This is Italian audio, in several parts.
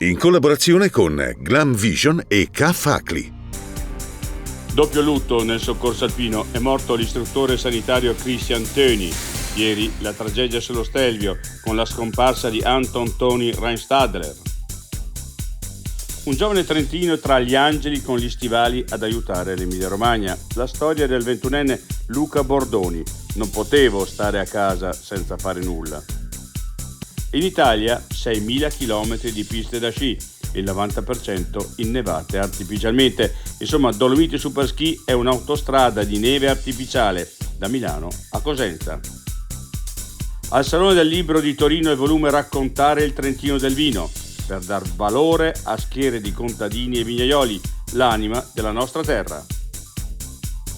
in collaborazione con Glam Vision e K-Facli. Doppio lutto nel soccorso alpino, è morto l'istruttore sanitario Christian Töni. Ieri la tragedia sullo Stelvio con la scomparsa di Anton Toni Reinstadler. Un giovane trentino tra gli angeli con gli stivali ad aiutare l'Emilia Romagna. La storia del 21enne Luca Bordoni. Non potevo stare a casa senza fare nulla. In Italia 6.000 km di piste da sci, il 90% innevate artificialmente. Insomma, Dolomiti Superski è un'autostrada di neve artificiale da Milano a Cosenza. Al Salone del Libro di Torino è volume raccontare il Trentino del vino per dar valore a schiere di contadini e vignaioli, l'anima della nostra terra.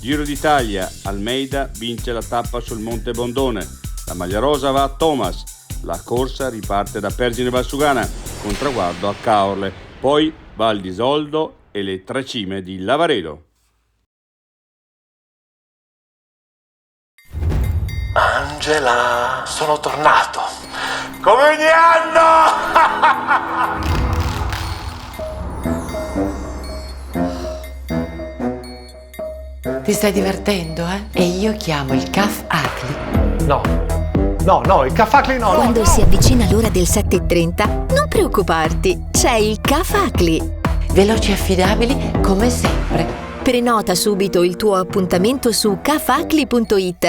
Giro d'Italia, Almeida vince la tappa sul Monte Bondone, la maglia rosa va a Thomas, la corsa riparte da Pergine Valsugana con traguardo a Caorle, poi Val di Soldo e le tre cime di Lavaredo. Angela, sono tornato. Come ogni anno! Ti stai divertendo, eh? E io chiamo il K-Facli. No, il K-Facli no. Quando si avvicina l'ora del 7:30, non preoccuparti, c'è il K-Facli. Veloci e affidabili come sempre. Prenota subito il tuo appuntamento su kfacli.it